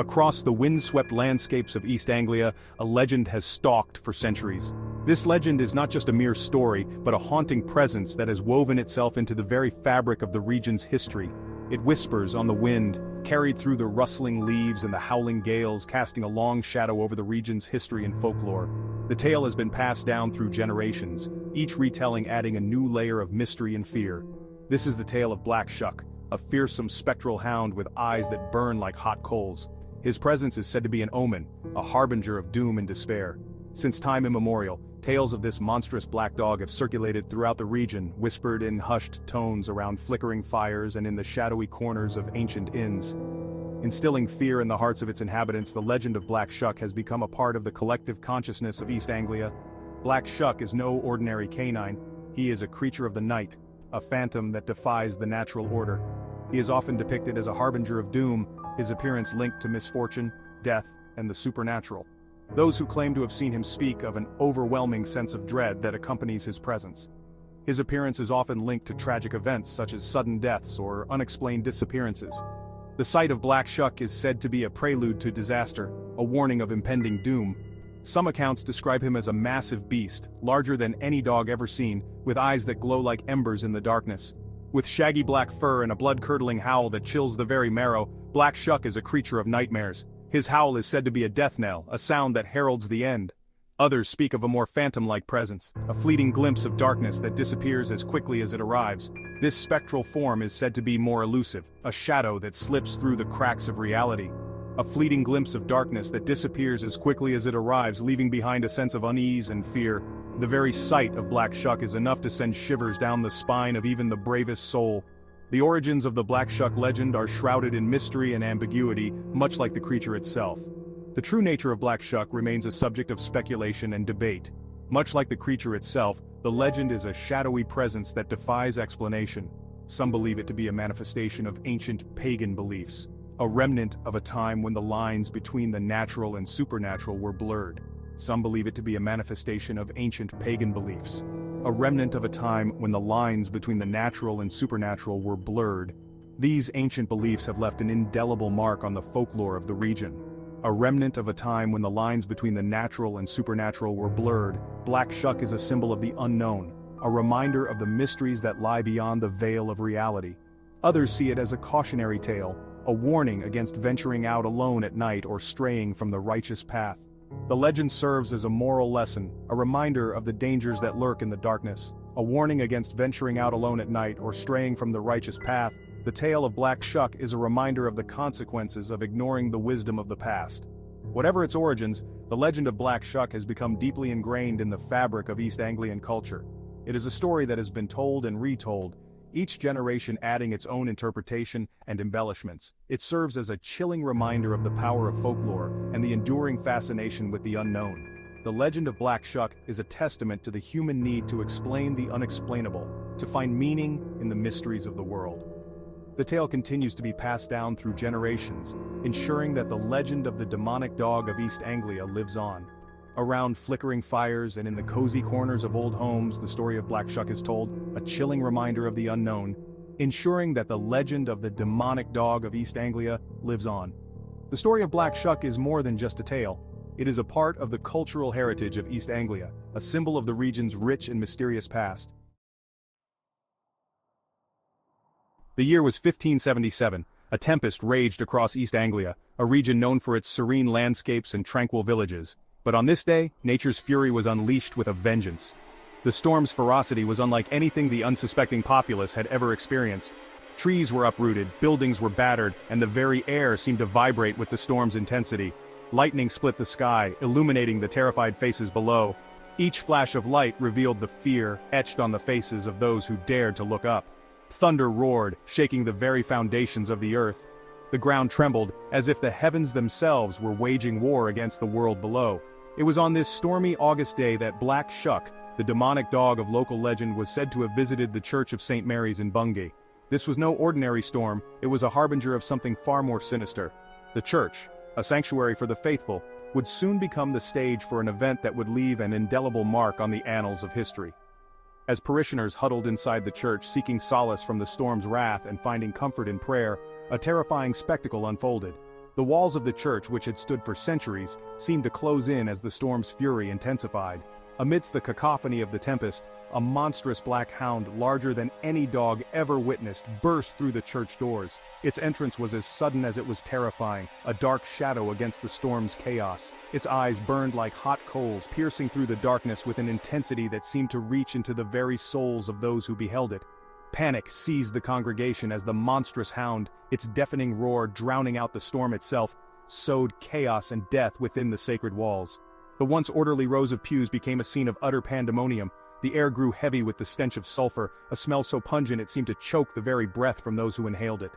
Across the wind-swept landscapes of East Anglia, a legend has stalked for centuries. This legend is not just a mere story, but a haunting presence that has woven itself into the very fabric of the region's history. It whispers on the wind, carried through the rustling leaves and the howling gales, casting a long shadow over the region's history and folklore. The tale has been passed down through generations, each retelling adding a new layer of mystery and fear. This is the tale of Black Shuck, a fearsome spectral hound with eyes that burn like hot coals. His presence is said to be an omen, a harbinger of doom and despair. Since time immemorial, tales of this monstrous black dog have circulated throughout the region, whispered in hushed tones around flickering fires and in the shadowy corners of ancient inns. Instilling fear in the hearts of its inhabitants, the legend of Black Shuck has become a part of the collective consciousness of East Anglia. Black Shuck is no ordinary canine. He is a creature of the night, a phantom that defies the natural order. He is often depicted as a harbinger of doom, his appearance linked to misfortune, death, and the supernatural. Those who claim to have seen him speak of an overwhelming sense of dread that accompanies his presence. His appearance is often linked to tragic events such as sudden deaths or unexplained disappearances. The sight of Black Shuck is said to be a prelude to disaster, a warning of impending doom. Some accounts describe him as a massive beast, larger than any dog ever seen, with eyes that glow like embers in the darkness. With shaggy black fur and a blood-curdling howl that chills the very marrow, Black Shuck is a creature of nightmares. His howl is said to be a death knell, a sound that heralds the end. Others speak of a more phantom-like presence, a fleeting glimpse of darkness that disappears as quickly as it arrives. This spectral form is said to be more elusive, a shadow that slips through the cracks of reality. A fleeting glimpse of darkness that disappears as quickly as it arrives, leaving behind a sense of unease and fear. The very sight of Black Shuck is enough to send shivers down the spine of even the bravest soul. The origins of the Black Shuck legend are shrouded in mystery and ambiguity, much like the creature itself. The true nature of Black Shuck remains a subject of speculation and debate. Much like the creature itself, the legend is a shadowy presence that defies explanation. Some believe it to be a manifestation of ancient pagan beliefs, a remnant of a time when the lines between the natural and supernatural were blurred. Some believe it to be a manifestation of ancient pagan beliefs, a remnant of a time when the lines between the natural and supernatural were blurred. These ancient beliefs have left an indelible mark on the folklore of the region. A remnant of a time when the lines between the natural and supernatural were blurred, Black Shuck is a symbol of the unknown, a reminder of the mysteries that lie beyond the veil of reality. Others see it as a cautionary tale, a warning against venturing out alone at night or straying from the righteous path. The legend serves as a moral lesson, a reminder of the dangers that lurk in the darkness, a warning against venturing out alone at night or straying from the righteous path. The tale of Black Shuck is a reminder of the consequences of ignoring the wisdom of the past. Whatever its origins, the legend of Black Shuck has become deeply ingrained in the fabric of East Anglian culture. It is a story that has been told and retold, each generation adding its own interpretation and embellishments. It serves as a chilling reminder of the power of folklore and the enduring fascination with the unknown. The legend of Black Shuck is a testament to the human need to explain the unexplainable, to find meaning in the mysteries of the world. The tale continues to be passed down through generations, ensuring that the legend of the demonic dog of East Anglia lives on. Around flickering fires and in the cozy corners of old homes, the story of Black Shuck is told, a chilling reminder of the unknown, ensuring that the legend of the demonic dog of East Anglia lives on. The story of Black Shuck is more than just a tale. It is a part of the cultural heritage of East Anglia, a symbol of the region's rich and mysterious past. The year was 1577. A tempest raged across East Anglia, a region known for its serene landscapes and tranquil villages. But on this day, nature's fury was unleashed with a vengeance. The storm's ferocity was unlike anything the unsuspecting populace had ever experienced. Trees were uprooted, buildings were battered, and the very air seemed to vibrate with the storm's intensity. Lightning split the sky, illuminating the terrified faces below. Each flash of light revealed the fear etched on the faces of those who dared to look up. Thunder roared, shaking the very foundations of the earth. The ground trembled, as if the heavens themselves were waging war against the world below. It was on this stormy August day that Black Shuck, the demonic dog of local legend, was said to have visited the Church of St. Mary's in Bungay. This was no ordinary storm, it was a harbinger of something far more sinister. The church, a sanctuary for the faithful, would soon become the stage for an event that would leave an indelible mark on the annals of history. As parishioners huddled inside the church seeking solace from the storm's wrath and finding comfort in prayer, a terrifying spectacle unfolded. The walls of the church, which had stood for centuries, seemed to close in as the storm's fury intensified. Amidst the cacophony of the tempest, a monstrous black hound larger than any dog ever witnessed burst through the church doors. Its entrance was as sudden as it was terrifying, a dark shadow against the storm's chaos. Its eyes burned like hot coals, piercing through the darkness with an intensity that seemed to reach into the very souls of those who beheld it. Panic seized the congregation as the monstrous hound, its deafening roar drowning out the storm itself, sowed chaos and death within the sacred walls. The once orderly rows of pews became a scene of utter pandemonium. The air grew heavy with the stench of sulfur, a smell so pungent it seemed to choke the very breath from those who inhaled it.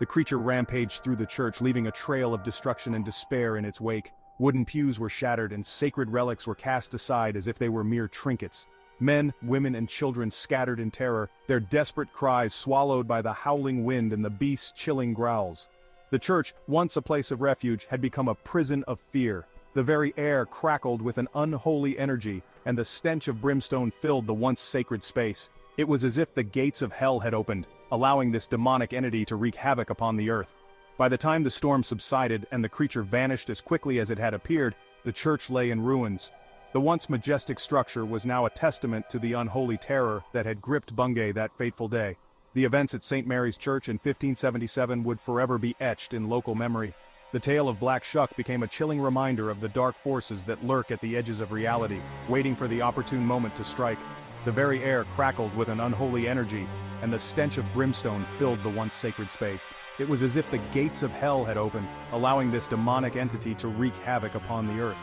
The creature rampaged through the church, leaving a trail of destruction and despair in its wake. Wooden pews were shattered and sacred relics were cast aside as if they were mere trinkets. Men, women, and children scattered in terror, their desperate cries swallowed by the howling wind and the beast's chilling growls. The church, once a place of refuge, had become a prison of fear. The very air crackled with an unholy energy, and the stench of brimstone filled the once sacred space. It was as if the gates of hell had opened, allowing this demonic entity to wreak havoc upon the earth. By the time the storm subsided and the creature vanished as quickly as it had appeared, the church lay in ruins. The once majestic structure was now a testament to the unholy terror that had gripped Bungay that fateful day. The events at St. Mary's Church in 1577 would forever be etched in local memory. The tale of Black Shuck became a chilling reminder of the dark forces that lurk at the edges of reality, waiting for the opportune moment to strike. The very air crackled with an unholy energy, and the stench of brimstone filled the once sacred space. It was as if the gates of hell had opened, allowing this demonic entity to wreak havoc upon the earth.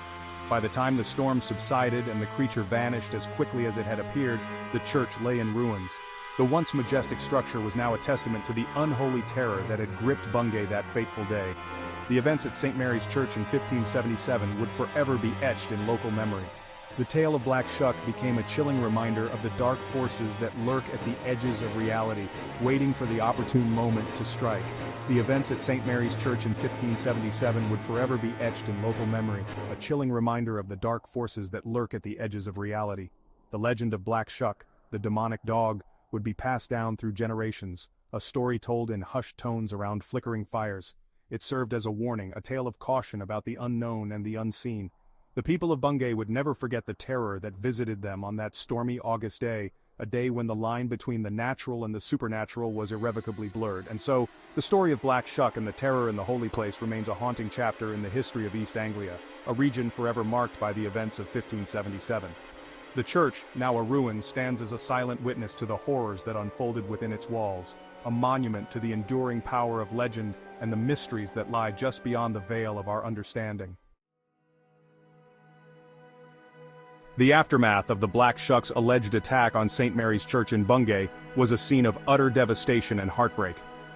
By the time the storm subsided and the creature vanished as quickly as it had appeared, the church lay in ruins. The once majestic structure was now a testament to the unholy terror that had gripped Bungay that fateful day. The events at St. Mary's Church in 1577 would forever be etched in local memory. The tale of Black Shuck became a chilling reminder of the dark forces that lurk at the edges of reality, waiting for the opportune moment to strike. The events at St. Mary's Church in 1577 would forever be etched in local memory, a chilling reminder of the dark forces that lurk at the edges of reality. The legend of Black Shuck, the demonic dog, would be passed down through generations, a story told in hushed tones around flickering fires. It served as a warning, a tale of caution about the unknown and the unseen. The people of Bungay would never forget the terror that visited them on that stormy August day, a day when the line between the natural and the supernatural was irrevocably blurred. And so, the story of Black Shuck and the terror in the holy place remains a haunting chapter in the history of East Anglia, a region forever marked by the events of 1577. The church, now a ruin, stands as a silent witness to the horrors that unfolded within its walls, a monument to the enduring power of legend and the mysteries that lie just beyond the veil of our understanding. The aftermath of the Black Shuck's alleged attack on St. Mary's Church in Bungay was a scene of utter devastation and heartbreak.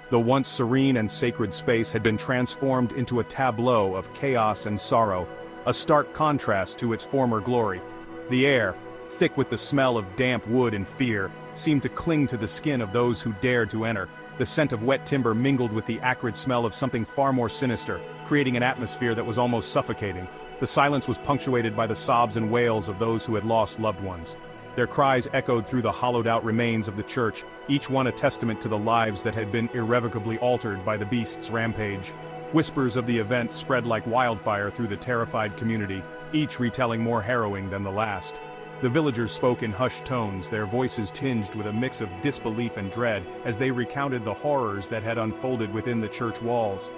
The once serene and sacred space had been transformed into a tableau of chaos and sorrow, a stark contrast to its former glory. The air, thick with the smell of damp wood and fear, seemed to cling to the skin of those who dared to enter. The scent of wet timber mingled with the acrid smell of something far more sinister, creating an atmosphere that was almost suffocating. The silence was punctuated by the sobs and wails of those who had lost loved ones. Their cries echoed through the hollowed-out remains of the church, each one a testament to the lives that had been irrevocably altered by the beast's rampage. Whispers of the event spread like wildfire through the terrified community, each retelling more harrowing than the last. The villagers spoke in hushed tones, their voices tinged with a mix of disbelief and dread as they recounted the horrors that had unfolded within the church walls.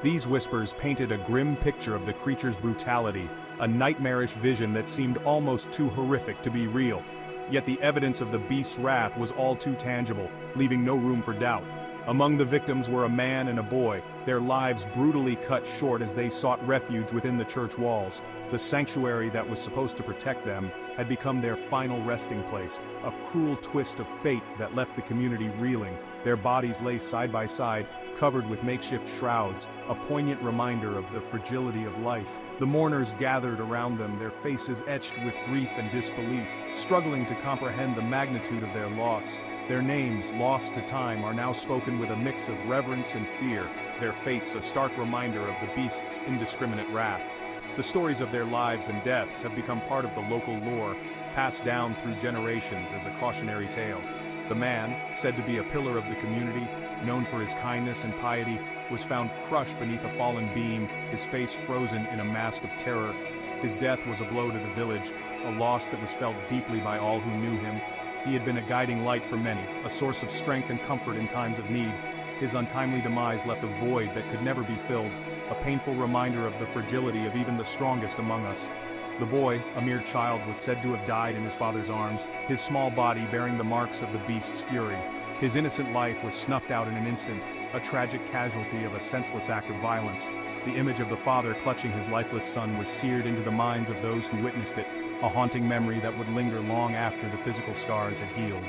These whispers painted a grim picture of the creature's brutality, a nightmarish vision that seemed almost too horrific to be real. Yet the evidence of the beast's wrath was all too tangible, leaving no room for doubt. Among the victims were a man and a boy, their lives brutally cut short as they sought refuge within the church walls. The sanctuary that was supposed to protect them had become their final resting place, a cruel twist of fate that left the community reeling. Their bodies lay side by side, covered with makeshift shrouds, a poignant reminder of the fragility of life. The mourners gathered around them, their faces etched with grief and disbelief, struggling to comprehend the magnitude of their loss. Their names, lost to time, are now spoken with a mix of reverence and fear, their fates a stark reminder of the beast's indiscriminate wrath. The stories of their lives and deaths have become part of the local lore, passed down through generations as a cautionary tale. The man, said to be a pillar of the community, known for his kindness and piety, was found crushed beneath a fallen beam, his face frozen in a mask of terror. His death was a blow to the village, a loss that was felt deeply by all who knew him. He had been a guiding light for many, a source of strength and comfort in times of need. His untimely demise left a void that could never be filled, a painful reminder of the fragility of even the strongest among us. The boy, a mere child, was said to have died in his father's arms, his small body bearing the marks of the beast's fury. His innocent life was snuffed out in an instant, a tragic casualty of a senseless act of violence. The image of the father clutching his lifeless son was seared into the minds of those who witnessed it, a haunting memory that would linger long after the physical scars had healed.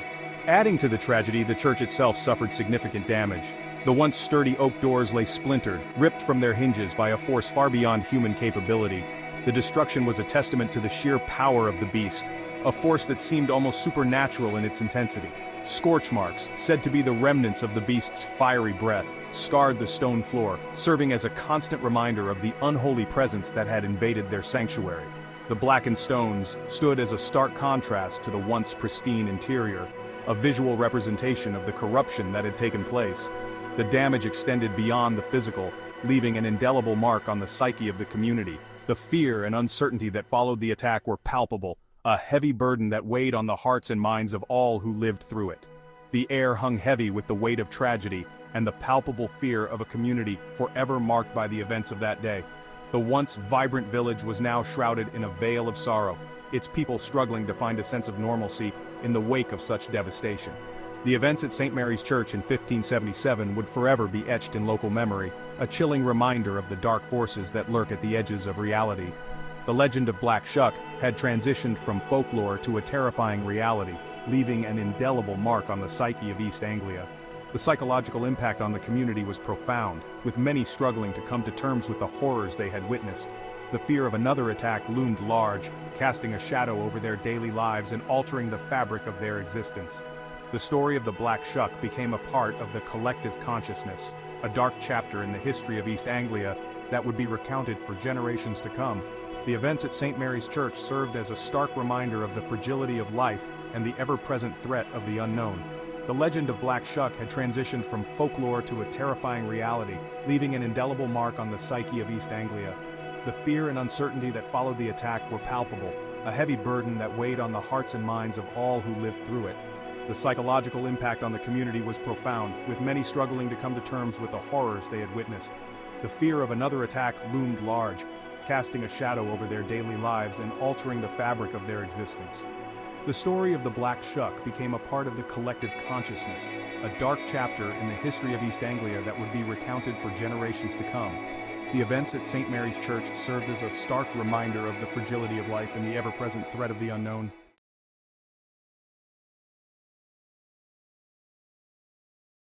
Adding to the tragedy, the church itself suffered significant damage. The once sturdy oak doors lay splintered, ripped from their hinges by a force far beyond human capability. The destruction was a testament to the sheer power of the beast, a force that seemed almost supernatural in its intensity. Scorch marks, said to be the remnants of the beast's fiery breath, scarred the stone floor, serving as a constant reminder of the unholy presence that had invaded their sanctuary. The blackened stones stood as a stark contrast to the once pristine interior, a visual representation of the corruption that had taken place. The damage extended beyond the physical, leaving an indelible mark on the psyche of the community. The fear and uncertainty that followed the attack were palpable, a heavy burden that weighed on the hearts and minds of all who lived through it. The air hung heavy with the weight of tragedy and the palpable fear of a community forever marked by the events of that day. The once vibrant village was now shrouded in a veil of sorrow, its people struggling to find a sense of normalcy in the wake of such devastation. The events at St. Mary's Church in 1577 would forever be etched in local memory, a chilling reminder of the dark forces that lurk at the edges of reality. The legend of Black Shuck had transitioned from folklore to a terrifying reality, leaving an indelible mark on the psyche of East Anglia. The psychological impact on the community was profound, with many struggling to come to terms with the horrors they had witnessed. The fear of another attack loomed large, casting a shadow over their daily lives and altering the fabric of their existence. The story of the Black Shuck became a part of the collective consciousness, a dark chapter in the history of East Anglia that would be recounted for generations to come. The events at St. Mary's Church served as a stark reminder of the fragility of life and the ever-present threat of the unknown. The legend of Black Shuck had transitioned from folklore to a terrifying reality, leaving an indelible mark on the psyche of East Anglia. The fear and uncertainty that followed the attack were palpable, a heavy burden that weighed on the hearts and minds of all who lived through it. The psychological impact on the community was profound, with many struggling to come to terms with the horrors they had witnessed. The fear of another attack loomed large, casting a shadow over their daily lives and altering the fabric of their existence. The story of the Black Shuck became a part of the collective consciousness, a dark chapter in the history of East Anglia that would be recounted for generations to come. The events at St. Mary's Church served as a stark reminder of the fragility of life and the ever-present threat of the unknown.